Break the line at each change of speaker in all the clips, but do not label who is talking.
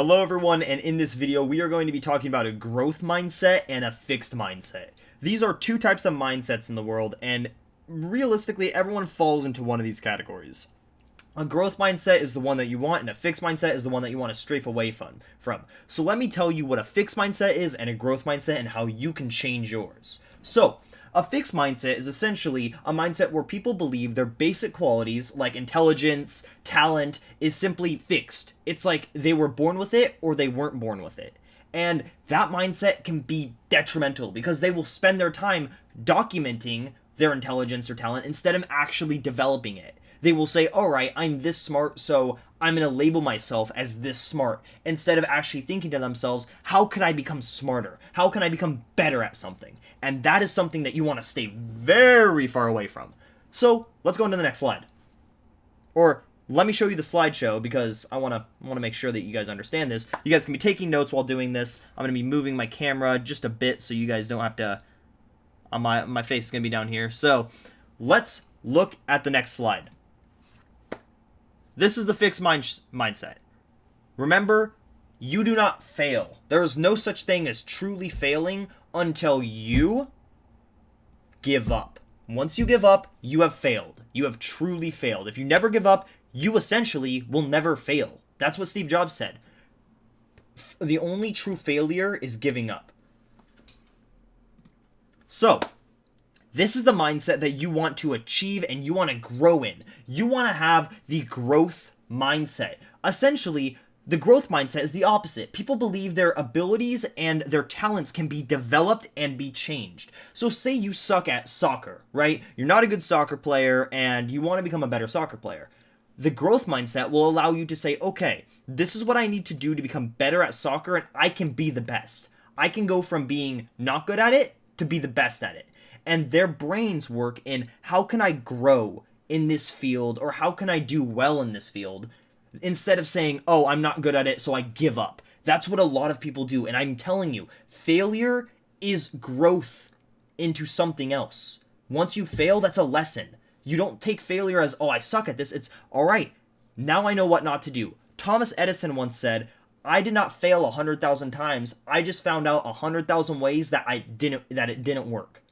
Hello everyone, and in this video we are going to be talking about a growth mindset and a fixed mindset. These are two types of mindsets in the world, and realistically everyone falls into one of these categories. A growth mindset is the one that you want, and a fixed mindset is the one that you want to strafe away from. So let me tell you what a fixed mindset is and a growth mindset and how you can change yours. So, a fixed mindset is essentially a mindset where people believe their basic qualities, like intelligence, talent, is simply fixed. It's like they were born with it or they weren't born with it. And that mindset can be detrimental because they will spend their time documenting their intelligence or talent instead of actually developing it. They will say, alright, I'm this smart, so I'm going to label myself as this smart, instead of actually thinking to themselves, how can I become smarter? How can I become better at something? And that is something that you want to stay very far away from. So, let's go into the next slide. Or, let me show you the slideshow, because I want to make sure that you guys understand this. You guys can be taking notes while doing this. I'm going to be moving my camera just a bit so you guys don't have to... My face is going to be down here. So, let's look at the next slide. This is the fixed mindset. Remember, you do not fail. There is no such thing as truly failing until you give up. Once you give up, you have failed. You have truly failed. If you never give up, you essentially will never fail. That's what Steve Jobs said. The only true failure is giving up. So, this is the mindset that you want to achieve and you want to grow in. You want to have the growth mindset. Essentially, the growth mindset is the opposite. People believe their abilities and their talents can be developed and be changed. So say you suck at soccer, right? You're not a good soccer player and you want to become a better soccer player. The growth mindset will allow you to say, okay, this is what I need to do to become better at soccer and I can be the best. I can go from being not good at it to be the best at it. And their brains work in how can I grow in this field or how can I do well in this field instead of saying, oh, I'm not good at it, so I give up. That's what a lot of people do. And I'm telling you, failure is growth into something else. Once you fail, that's a lesson. You don't take failure as, oh, I suck at this. It's, all right, now I know what not to do. Thomas Edison once said, I did not fail 100,000 times. I just found out 100,000 ways that it didn't work.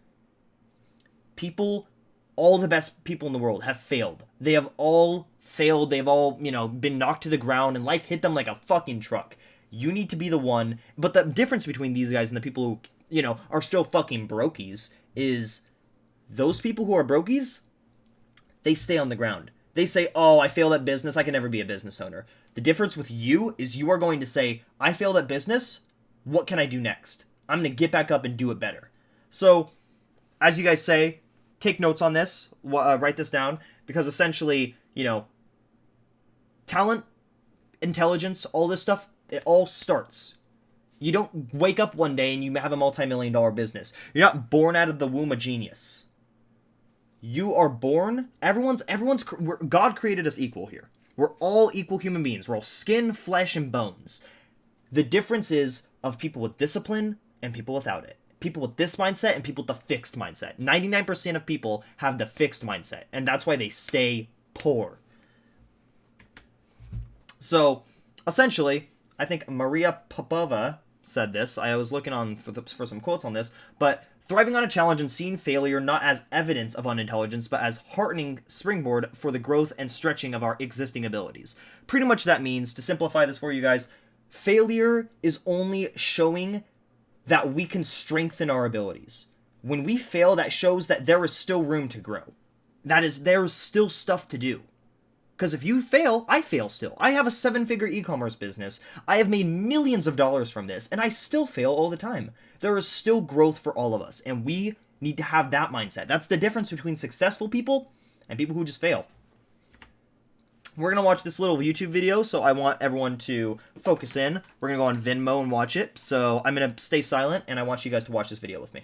People, all the best people in the world have failed. They have all failed. They've all, been knocked to the ground and life hit them like a fucking truck. You need to be the one. But the difference between these guys and the people who, are still fucking brokies is those people who are brokies, they stay on the ground. They say, oh, I failed at business. I can never be a business owner. The difference with you is you are going to say, I failed at business. What can I do next? I'm going to get back up and do it better. So, as you guys say, take notes on this, write this down, because essentially, talent, intelligence, all this stuff, it all starts. You don't wake up one day and you have a multi-million-dollar business. You're not born out of the womb a genius. You are born, God created us equal here. We're all equal human beings. We're all skin, flesh, and bones. The difference is of people with discipline and people without it. People with this mindset and people with the fixed mindset. 99% of people have the fixed mindset, and that's why they stay poor. So, essentially, I think Maria Popova said this. I was looking on for some quotes on this, but thriving on a challenge and seeing failure not as evidence of unintelligence, but as heartening springboard for the growth and stretching of our existing abilities. Pretty much that means, to simplify this for you guys, failure is only showing that we can strengthen our abilities. When we fail, that shows that there is still room to grow. That is, there is still stuff to do. Because if you fail, I fail still. I have a 7-figure e-commerce business. I have made millions of dollars from this, and I still fail all the time. There is still growth for all of us, and we need to have that mindset. That's the difference between successful people and people who just fail. We're going to watch this little YouTube video, so I want everyone to focus in. We're going to go on Venmo and watch it, so I'm going to stay silent, and I want you guys to watch this video with me.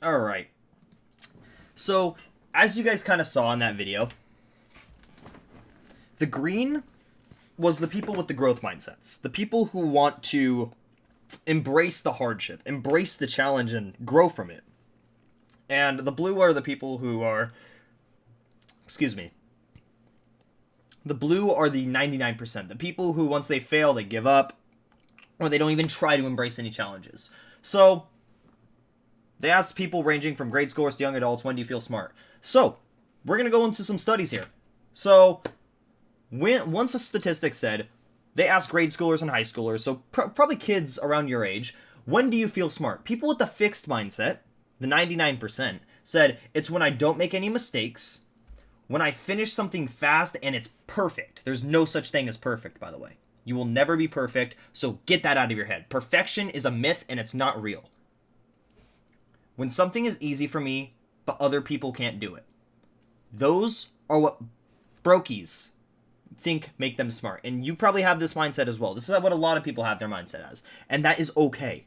Alright. So, as you guys kind of saw in that video, the green was the people with the growth mindsets. The people who want to embrace the hardship, embrace the challenge, and grow from it. And the blue are the people who are... Excuse me. The blue are the 99%. The people who, once they fail, they give up, or they don't even try to embrace any challenges. So, they asked people ranging from grade schoolers to young adults, when do you feel smart? So, we're going to go into some studies here. So, once a statistic said, they asked grade schoolers and high schoolers, so probably kids around your age, when do you feel smart? People with the fixed mindset, the 99%, said, it's when I don't make any mistakes, when I finish something fast and it's perfect. There's no such thing as perfect, by the way. You will never be perfect, so get that out of your head. Perfection is a myth and it's not real. When something is easy for me, but other people can't do it. Those are what brokies think make them smart. And you probably have this mindset as well. This is what a lot of people have their mindset as. And that is okay.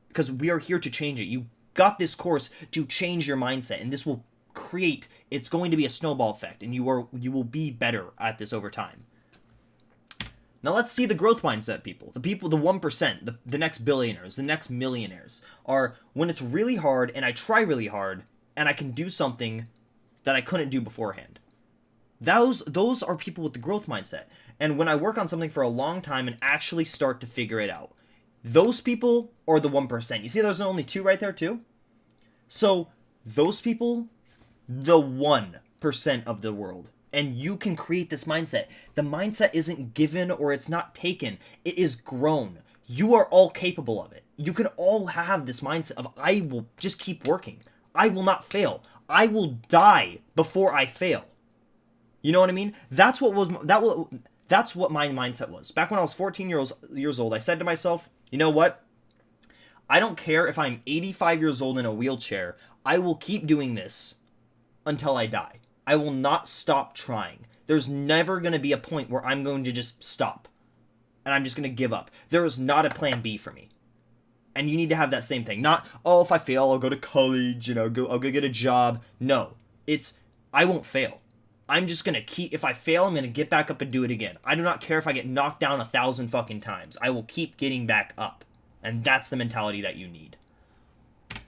Because we are here to change it. You got this course to change your mindset. And this will create, it's going to be a snowball effect. And you will be better at this over time. Now let's see the growth mindset people. The people, the 1%, the next billionaires, the next millionaires, are when it's really hard and I try really hard and I can do something that I couldn't do beforehand. Those are people with the growth mindset. And when I work on something for a long time and actually start to figure it out, those people are the 1%. You see there's only 2 right there too? So those people, the 1% of the world. And you can create this mindset. The mindset isn't given or it's not taken. It is grown. You are all capable of it. You can all have this mindset of, I will just keep working. I will not fail. I will die before I fail. You know what I mean? That's what my mindset was. Back when I was 14 years old, I said to myself, you know what? I don't care if I'm 85 years old in a wheelchair. I will keep doing this until I die. I will not stop trying. There's never going to be a point where I'm going to just stop. And I'm just going to give up. There is not a plan B for me. And you need to have that same thing. Not, oh, if I fail, I'll go to college, I'll go get a job. No. It's, I won't fail. I'm just going to keep, if I fail, I'm going to get back up and do it again. I do not care if I get knocked down 1,000 fucking times. I will keep getting back up. And that's the mentality that you need. I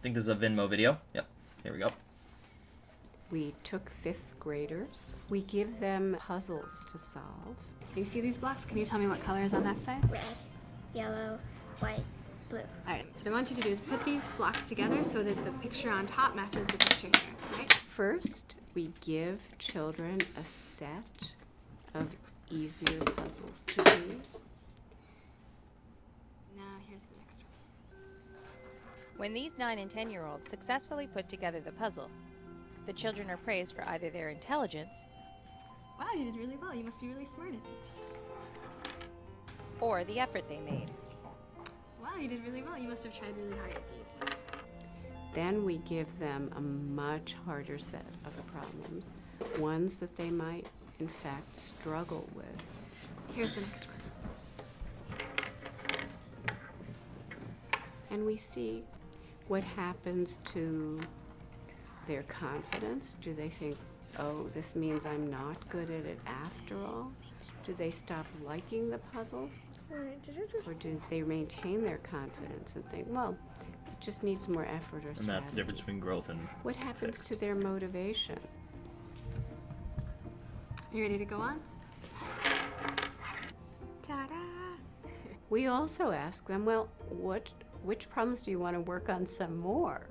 think this is a Venmo video. Yep. Here we go.
We took 5th graders. We give them puzzles to solve.
So you see these blocks? Can you tell me what color is on that side?
Red, yellow, white, blue.
Alright, so what I want you to do is put these blocks together so that the picture on top matches the picture here, right?
First, we give children a set of easier puzzles to do.
Now here's the next one.
When these 9 and 10-year-olds successfully put together the puzzle, the children are praised for either their intelligence
Wow, you did really well. You must be really smart at these.
or the effort they made.
Wow, you did really well. You must have tried really hard at these.
Then we give them a much harder set of problems, ones that they might, in fact, struggle with.
Here's the next one.
And we see what happens to their confidence. Do they think, oh, this means I'm not good at it after all? Do they stop liking the puzzles? Or do they maintain their confidence and think, well, it just needs more effort or strategy?
And that's the difference between growth and
What happens
fixed.
to their motivation?
You ready to go on?
Ta-da! We also ask them, well, which problems do you want to work on some more?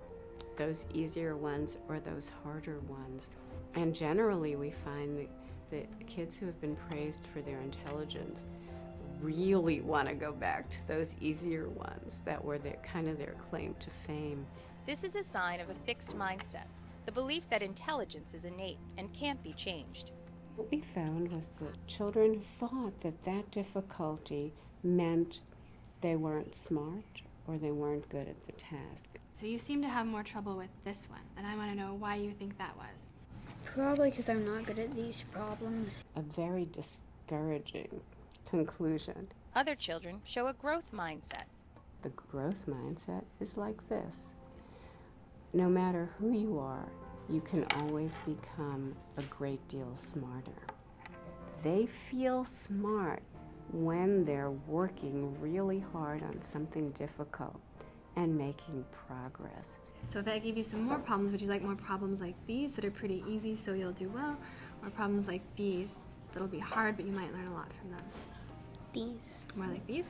Those easier ones or those harder ones? And generally we find that kids who have been praised for their intelligence really want to go back to those easier ones that were their claim to fame.
This is a sign of a fixed mindset, the belief that intelligence is innate and can't be changed.
What we found was that children thought that difficulty meant they weren't smart or they weren't good at the task.
So you seem to have more trouble with this one, and I want to know why you think that was.
Probably because I'm not good at these problems.
A very discouraging conclusion.
Other children show a growth mindset.
The growth mindset is like this. No matter who you are, you can always become a great deal smarter. They feel smart when they're working really hard on something difficult and making progress.
So if I gave you some more problems, would you like more problems like these that are pretty easy so you'll do well, or problems like these that'll be hard but you might learn a lot from them?
These.
More like these?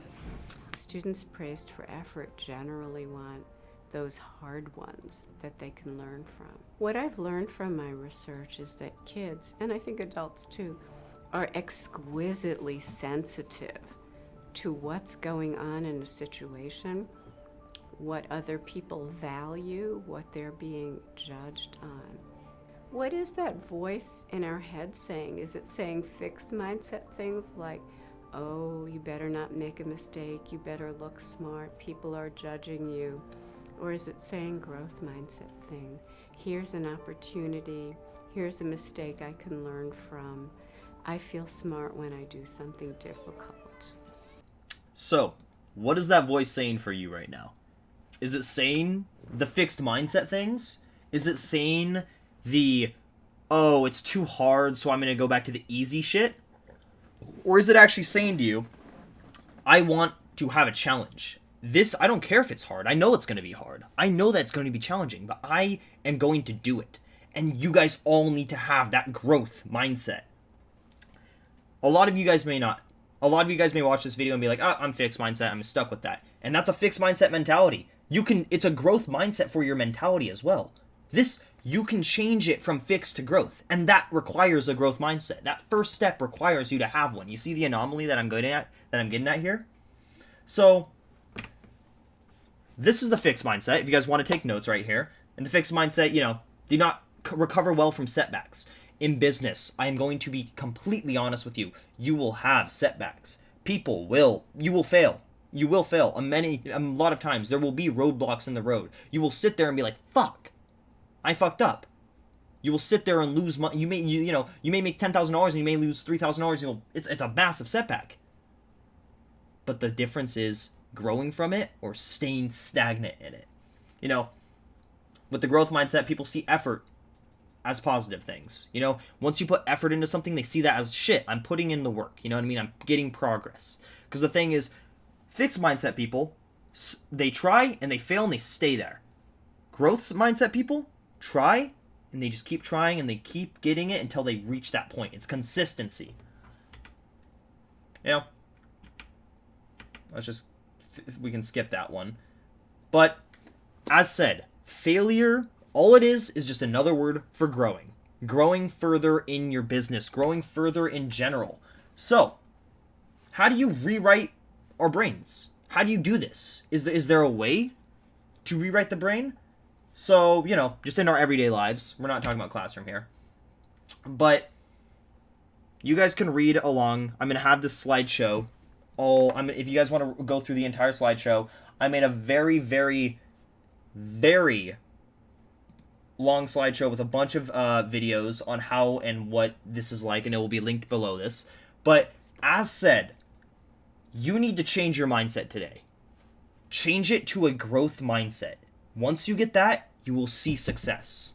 Students praised for effort generally want those hard ones that they can learn from. What I've learned from my research is that kids, and I think adults too, are exquisitely sensitive to what's going on in a situation, what other people value, what they're being judged on. What is that voice in our head saying? Is it saying fixed mindset things like, oh, you better not make a mistake, you better look smart, people are judging you? Or is it saying growth mindset thing? Here's an opportunity, here's a mistake I can learn from. I feel smart when I do something difficult.
So, what is that voice saying for you right now? Is it saying the fixed mindset things? Is it saying the, oh, it's too hard, so I'm going to go back to the easy shit? Or is it actually saying to you, I want to have a challenge. This, I don't care if it's hard. I know it's going to be hard. I know that it's going to be challenging, but I am going to do it. And you guys all need to have that growth mindset. A lot of you guys may not. A lot of you guys may watch this video and be like, I'm fixed mindset. I'm stuck with that. And that's a fixed mindset mentality. It's a growth mindset for your mentality as well. You can change it from fixed to growth. And that requires a growth mindset. That first step requires you to have one. You see the anomaly that I'm getting at here? So, this is the fixed mindset. If you guys want to take notes right here. And the fixed mindset, do not recover well from setbacks. In business, I am going to be completely honest with you. You will have setbacks. You will fail. You will fail. A lot of times, there will be roadblocks in the road. You will sit there and be like, fuck, I fucked up. You will sit there and lose money. You may make $10,000 and you may lose $3,000. It's a massive setback. But the difference is growing from it or staying stagnant in it. With the growth mindset, people see effort as positive things. Once you put effort into something, they see that as shit. I'm putting in the work. You know what I mean? I'm getting progress. Because the thing is, fixed mindset people, they try and they fail and they stay there. Growth mindset people try and they just keep trying and they keep getting it until they reach that point. It's consistency. We can skip that one. But as said, failure, all it is just another word for growing. Growing further in your business, growing further in general. So, how do you rewrite our brains? How do you do this? Is there a way to rewrite the brain? So, just in our everyday lives. We're not talking about classroom here. But you guys can read along. I'm going to have this slideshow. If you guys want to go through the entire slideshow, I made a very, very, very long slideshow with a bunch of videos on how and what this is like, and it will be linked below this. But as said, you need to change your mindset today. Change it to a growth mindset. Once you get that, you will see success.